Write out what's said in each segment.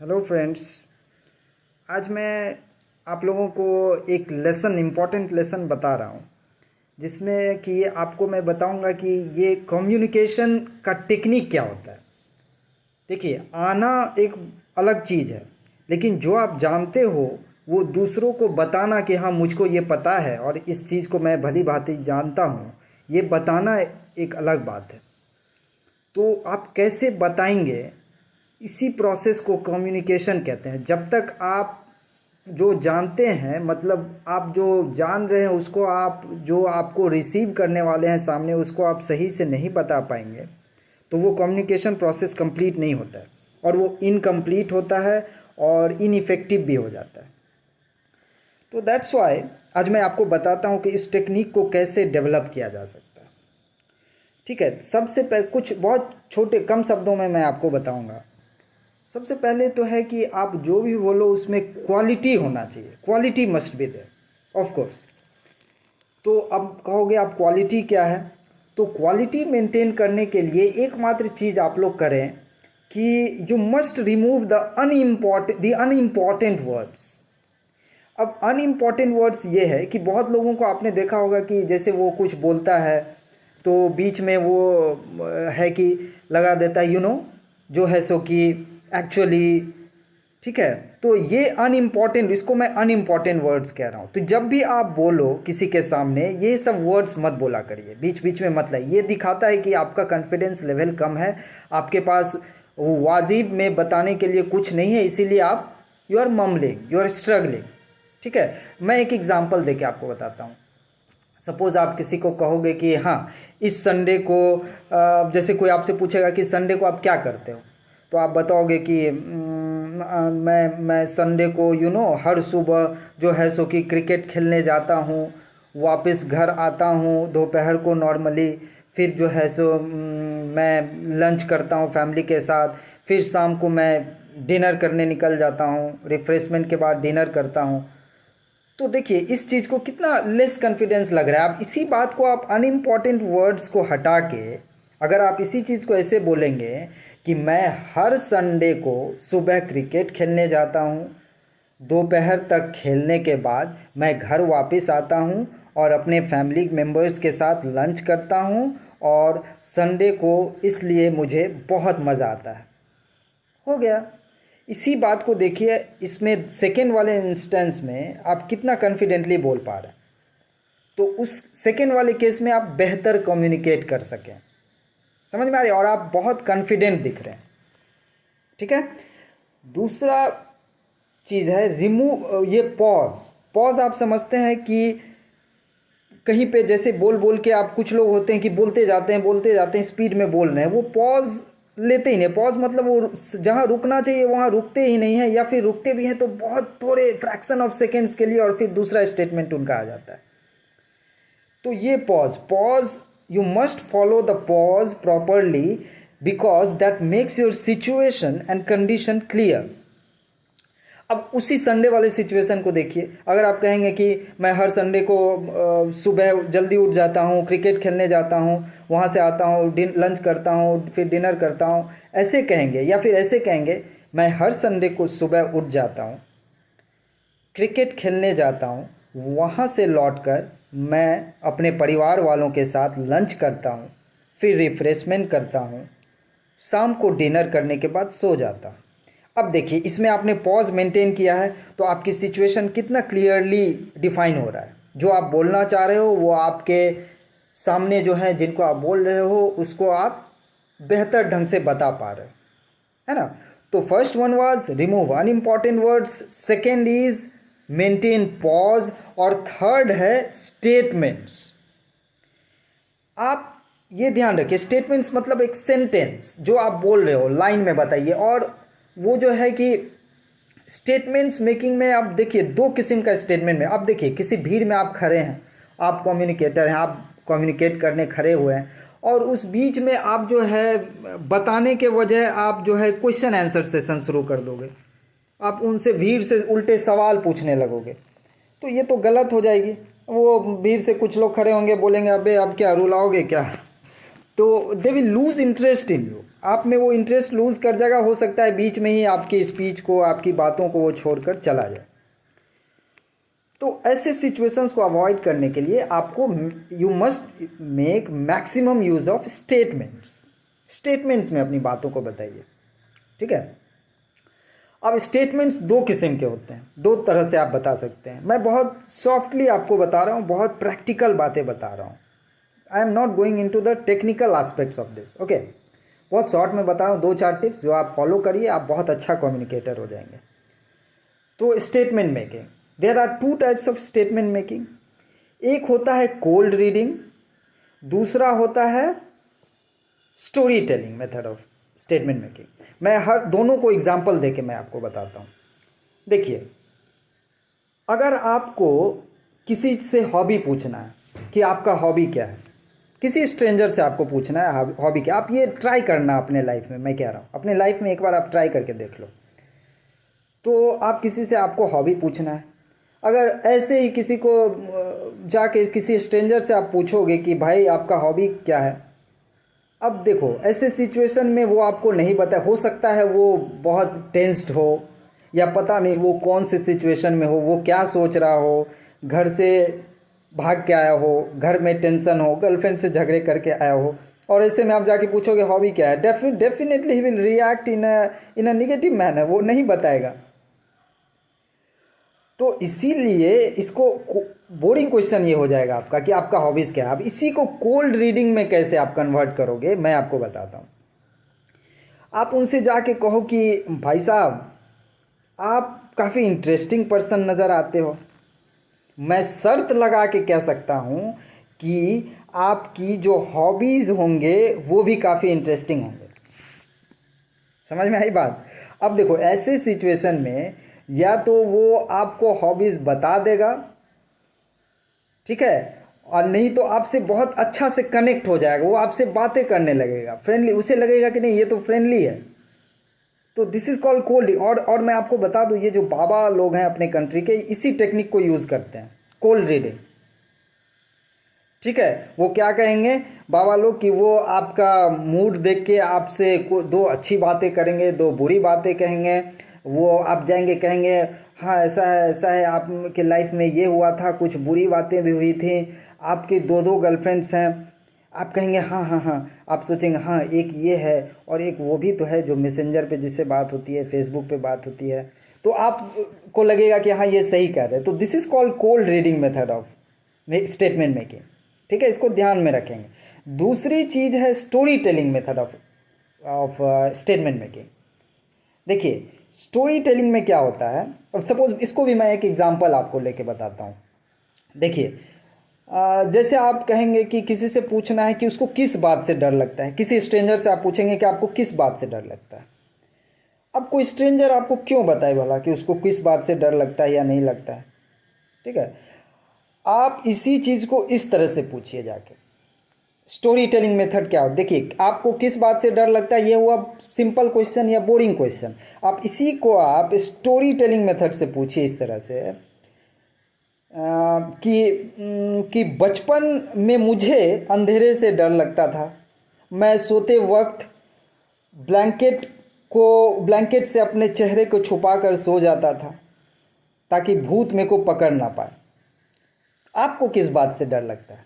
Hello friends. आज मैं आप लोगों को एक इम्पॉर्टेंट लेसन बता रहा हूँ, जिसमें कि आपको मैं बताऊंगा कि ये कम्युनिकेशन का टेक्निक क्या होता है। देखिए, आना एक अलग चीज़ है, लेकिन जो आप जानते हो वो दूसरों को बताना कि हाँ मुझको ये पता है और इस चीज़ को मैं भली भांति जानता हूँ, ये बताना एक अलग बात है। तो आप कैसे बताएंगे, इसी प्रोसेस को कम्युनिकेशन कहते हैं। जब तक आप जो जानते हैं, मतलब आप जो जान रहे हैं उसको आप जो आपको रिसीव करने वाले हैं सामने, उसको आप सही से नहीं बता पाएंगे तो वो कम्युनिकेशन प्रोसेस कंप्लीट नहीं होता है और वो इनकम्प्लीट होता है और इनइफेक्टिव भी हो जाता है। तो दैट्स वाई आज मैं आपको बताता हूँ कि इस टेक्निक को कैसे डेवलप किया जा सकता है। ठीक है, सबसे पहले कुछ बहुत छोटे कम शब्दों में मैं आपको बताऊंगा। सबसे पहले तो है कि आप जो भी बोलो उसमें क्वालिटी होना चाहिए, quality must be there of course. तो अब कहोगे आप क्वालिटी क्या है, तो क्वालिटी मेंटेन करने के लिए एकमात्र चीज़ आप लोग करें कि you must remove the unimportant words. अब अनइम्पॉर्टेंट वर्ड्स ये है कि बहुत लोगों को आपने देखा होगा कि जैसे वो कुछ बोलता है तो बीच में वो है कि लगा देता है जो है सो कि एक्चुअली। ठीक है, तो ये अनइम्पॉर्टेंट, इसको मैं अनइम्पॉर्टेंट वर्ड्स कह रहा हूँ। तो जब भी आप बोलो किसी के सामने, ये सब वर्ड्स मत बोला करिए, बीच बीच में मत लाइए। ये दिखाता है कि आपका कॉन्फिडेंस लेवल कम है, आपके पास वो वाजिब में बताने के लिए कुछ नहीं है, इसीलिए आप you are mumbling, you are struggling. ठीक है, मैं एक एग्जांपल देके आपको बताता हूँ। सपोज आप किसी को कहोगे कि हाँ इस संडे को, जैसे कोई आपसे पूछेगा कि संडे को आप क्या करते हो, तो आप बताओगे कि मैं संडे को हर सुबह जो है सो कि क्रिकेट खेलने जाता हूँ, वापस घर आता हूँ दोपहर को नॉर्मली, फिर जो है सो मैं लंच करता हूँ फैमिली के साथ, फिर शाम को मैं डिनर करने निकल जाता हूँ, रिफ्रेशमेंट के बाद डिनर करता हूँ। तो देखिए इस चीज़ को कितना लेस कॉन्फिडेंस लग रहा है। आप इसी बात को आप अनइम्पॉर्टेंट वर्ड्स को हटा के अगर आप इसी चीज़ को ऐसे बोलेंगे कि मैं हर संडे को सुबह क्रिकेट खेलने जाता हूँ, दोपहर तक खेलने के बाद मैं घर वापस आता हूँ और अपने फैमिली मेम्बर्स के साथ लंच करता हूँ, और संडे को इसलिए मुझे बहुत मज़ा आता है। हो गया। इसी बात को देखिए, इसमें सेकेंड वाले इंस्टेंस में आप कितना कॉन्फिडेंटली बोल पा रहे हैं, तो उस सेकेंड वाले केस में आप बेहतर कम्युनिकेट कर सकें। समझ में आ रही है, और आप बहुत कॉन्फिडेंट दिख रहे हैं। ठीक है, दूसरा चीज़ है रिमूव ये पॉज। पॉज आप समझते हैं कि कहीं पे जैसे बोल बोल के आप, कुछ लोग होते हैं कि बोलते जाते हैं स्पीड में बोल रहे हैं, वो पॉज लेते ही नहीं। पॉज मतलब वो जहाँ रुकना चाहिए वहाँ रुकते ही नहीं है, या फिर रुकते भी हैं तो बहुत थोड़े फ्रैक्शन ऑफ सेकेंड्स के लिए, और फिर दूसरा स्टेटमेंट उनका आ जाता है। तो ये pause you must follow the pause properly, because that makes your situation and condition clear. अब उसी संडे वाले सिचुएशन को देखिए, अगर आप कहेंगे कि मैं हर संडे को सुबह जल्दी उठ जाता हूँ, क्रिकेट खेलने जाता हूँ, वहाँ से आता हूँ, लंच करता हूँ, फिर डिनर करता हूँ, ऐसे कहेंगे, या फिर ऐसे कहेंगे मैं हर संडे को सुबह उठ जाता हूँ, क्रिकेट खेलने जाता हूँ, वहाँ से लौटकर मैं अपने परिवार वालों के साथ लंच करता हूँ, फिर रिफ्रेशमेंट करता हूँ, शाम को डिनर करने के बाद सो जाता हूँ। अब देखिए इसमें आपने पॉज मेंटेन किया है, तो आपकी सिचुएशन कितना क्लियरली डिफाइन हो रहा है। जो आप बोलना चाह रहे हो वो आपके सामने जो है, जिनको आप बोल रहे हो उसको आप बेहतर ढंग से बता पा रहे हो, है ना। तो first one was remove unimportant words, second is maintain pause, और थर्ड है स्टेटमेंट्स। आप ये ध्यान रखिए, स्टेटमेंट्स मतलब एक सेंटेंस जो आप बोल रहे हो लाइन में बताइए। और वो जो है कि स्टेटमेंट्स मेकिंग में आप देखिए दो किस्म का स्टेटमेंट में, आप देखिए किसी भीड़ में आप खड़े हैं, आप कम्युनिकेटर हैं, आप कम्युनिकेट करने खड़े हुए हैं, और उस बीच में आप जो है बताने के वजह आप जो है क्वेश्चन आंसर सेशन शुरू कर दोगे, आप उनसे भीड़ से उल्टे सवाल पूछने लगोगे, तो ये तो गलत हो जाएगी। वो भीड़ से कुछ लोग खड़े होंगे, बोलेंगे अबे अब क्या रुलाओगे क्या, तो they will lose interest in you. आप में वो इंटरेस्ट लूज़ कर जाएगा, हो सकता है बीच में ही आपकी स्पीच को, आपकी बातों को वो छोड़कर चला जाए। तो ऐसे सिचुएशंस को अवॉइड करने के लिए आपको you must make maximum use of statements में अपनी बातों को बताइए, ठीक है। अब स्टेटमेंट्स दो किस्म के होते हैं, दो तरह से आप बता सकते हैं। मैं बहुत सॉफ्टली आपको बता रहा हूँ, बहुत प्रैक्टिकल बातें बता रहा हूँ। I am not going into the technical aspects of this, okay. बहुत शॉर्ट में बता रहा हूँ, 2-4 टिप्स जो आप फॉलो करिए, आप बहुत अच्छा कम्युनिकेटर हो जाएंगे। तो statement making, there are 2 types of statement making. एक होता है कोल्ड रीडिंग, दूसरा होता है storytelling method of statement making. मैं हर दोनों को एग्जाम्पल देके मैं आपको बताता हूँ। देखिए, अगर आपको किसी से हॉबी पूछना है कि आपका हॉबी क्या है, किसी स्ट्रेंजर से आपको पूछना है हॉबी क्या, आप ये ट्राई करना अपने लाइफ में, मैं कह रहा हूँ अपने लाइफ में एक बार आप ट्राई करके देख लो। तो आप किसी से आपको हॉबी पूछना है, अगर ऐसे ही किसी को जाके किसी स्ट्रेंजर से आप पूछोगे कि भाई आपका हॉबी क्या है, अब देखो ऐसे सिचुएशन में वो आपको नहीं पता, हो सकता है वो बहुत टेंस्ड हो, या पता नहीं वो कौन सी सिचुएशन में हो, वो क्या सोच रहा हो, घर से भाग के आया हो, घर में टेंशन हो, गर्लफ्रेंड से झगड़े करके आया हो, और ऐसे में आप जाके पूछोगे हॉबी क्या है, definitely he will react in a negative manner, वो नहीं बताएगा। तो इसीलिए इसको बोरिंग क्वेश्चन ये हो जाएगा आपका कि आपका हॉबीज़ क्या है। अब इसी को कोल्ड रीडिंग में कैसे आप कन्वर्ट करोगे, मैं आपको बताता हूँ। आप उनसे जाके कहो कि भाई साहब आप काफ़ी इंटरेस्टिंग पर्सन नज़र आते हो, मैं शर्त लगा के कह सकता हूँ कि आपकी जो हॉबीज़ होंगे वो भी काफ़ी इंटरेस्टिंग होंगे। समझ में आई बात। अब देखो ऐसे सिचुएशन में या तो वो आपको हॉबीज़ बता देगा, ठीक है, और नहीं तो आपसे बहुत अच्छा से कनेक्ट हो जाएगा, वो आपसे बातें करने लगेगा, फ्रेंडली, उसे लगेगा कि नहीं ये तो फ्रेंडली है। तो दिस इज़ कॉल्ड कोल्ड। और मैं आपको बता दूं, ये जो बाबा लोग हैं अपने कंट्री के, इसी टेक्निक को यूज़ करते हैं, कोल्ड रीडिंग, ठीक है। वो क्या कहेंगे बाबा लोग कि वो आपका मूड देख के आपसे दो अच्छी बातें करेंगे, दो बुरी बातें कहेंगे। वो आप जाएंगे कहेंगे हाँ ऐसा है, आपके लाइफ में ये हुआ था, कुछ बुरी बातें भी हुई थी, आपकी 2 गर्लफ्रेंड्स हैं, आप कहेंगे हाँ हाँ हाँ, आप सोचेंगे हाँ एक ये है और एक वो भी तो है जो मैसेंजर पे जिससे बात होती है, फेसबुक पे बात होती है, तो आपको लगेगा कि हाँ ये सही कर रहे हैं। तो this is called cold reading method of statement making, ठीक है, इसको ध्यान में रखेंगे। दूसरी चीज़ है storytelling method of statement making. देखिए स्टोरी टेलिंग में क्या होता है, अब सपोज इसको भी मैं एक एग्जांपल आपको लेके बताता हूँ। देखिए जैसे आप कहेंगे कि किसी से पूछना है कि उसको किस बात से डर लगता है, किसी स्ट्रेंजर से आप पूछेंगे कि आपको किस बात से डर लगता है। अब कोई स्ट्रेंजर आपको क्यों बताए भला कि उसको किस बात से डर लगता है या नहीं लगता है, ठीक है। आप इसी चीज़ को इस तरह से पूछिए जाके। स्टोरी टेलिंग मेथड क्या हो, देखिए आपको किस बात से डर लगता है, ये हुआ सिंपल क्वेश्चन या बोरिंग क्वेश्चन। आप इसी को आप स्टोरी टेलिंग मेथड से पूछिए इस तरह से कि बचपन में मुझे अंधेरे से डर लगता था, मैं सोते वक्त ब्लैंकेट से अपने चेहरे को छुपा कर सो जाता था ताकि भूत मेरे को पकड़ ना पाए। आपको किस बात से डर लगता है?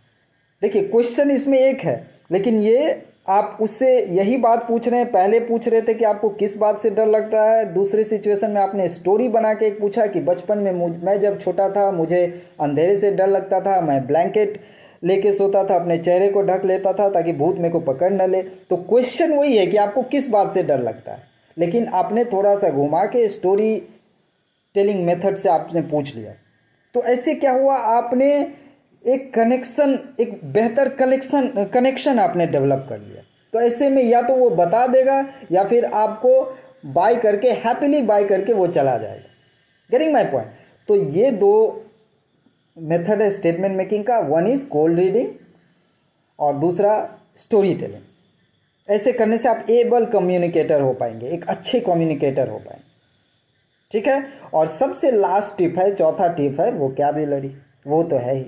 देखिए क्वेश्चन इसमें एक है, लेकिन ये आप उससे यही बात पूछ रहे हैं। पहले पूछ रहे थे कि आपको किस बात से डर लगता है, दूसरे सिचुएशन में आपने स्टोरी बना के एक पूछा कि बचपन में मैं जब छोटा था मुझे अंधेरे से डर लगता था, मैं ब्लैंकेट लेके सोता था, अपने चेहरे को ढक लेता था ताकि भूत मेरे को पकड़ न ले। तो क्वेश्चन वही है कि आपको किस बात से डर लगता है, लेकिन आपने थोड़ा सा घुमा के स्टोरी टेलिंग मेथड से आपने पूछ लिया। तो ऐसे क्या हुआ, आपने एक एक बेहतर कनेक्शन आपने डेवलप कर लिया। तो ऐसे में या तो वो बता देगा या फिर आपको बाय करके हैप्पीली बाय करके वो चला जाएगा। Getting my point. तो ये 2 मेथड है स्टेटमेंट मेकिंग का, वन इज कोल्ड रीडिंग और दूसरा स्टोरी टेलिंग। ऐसे करने से आप एबल कम्युनिकेटर हो पाएंगे, एक अच्छे कम्युनिकेटर हो पाएंगे, ठीक है। और सबसे लास्ट टिप है, चौथा टिप है वोकैबुलरी, वो तो है ही।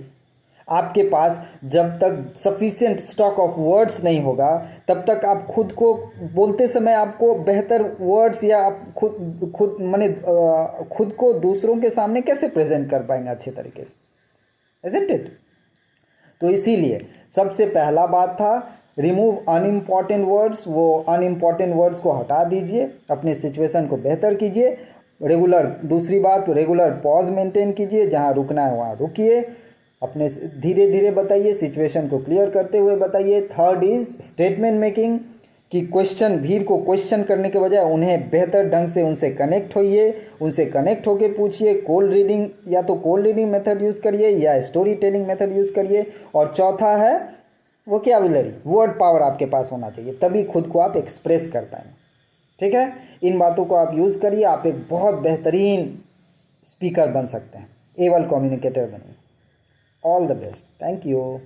आपके पास जब तक सफिशिएंट स्टॉक ऑफ वर्ड्स नहीं होगा तब तक आप खुद को बोलते समय आपको बेहतर वर्ड्स या आप खुद माने खुद को दूसरों के सामने कैसे प्रेजेंट कर पाएंगे अच्छे तरीके से, इजंट इट? तो इसीलिए सबसे पहला बात था रिमूव अनइम्पॉर्टेंट वर्ड्स। वो अनइम्पॉर्टेंट वर्ड्स को हटा दीजिए, अपनी सिचुएशन को बेहतर कीजिए। रेगुलर, दूसरी बात रेगुलर पॉज मेंटेन कीजिए, जहाँ रुकना है वहाँ रुकिए, अपने धीरे धीरे बताइए, सिचुएशन को क्लियर करते हुए बताइए। थर्ड इज स्टेटमेंट मेकिंग, कि क्वेश्चन, भीड़ को क्वेश्चन करने के बजाय उन्हें बेहतर ढंग से उनसे कनेक्ट होइए, उनसे कनेक्ट होके पूछिए। कोल्ड रीडिंग, या तो कोल्ड रीडिंग मेथड यूज़ करिए या स्टोरी टेलिंग मेथड यूज़ करिए। और चौथा है वोकैबुलरी, वर्ड पावर आपके पास होना चाहिए, तभी खुद को आप एक्सप्रेस कर पाएंगे। ठीक है, इन बातों को आप यूज़ करिए, आप एक बहुत बेहतरीन स्पीकर बन सकते हैं, एबल कम्युनिकेटर बनिए। All the best, thank you.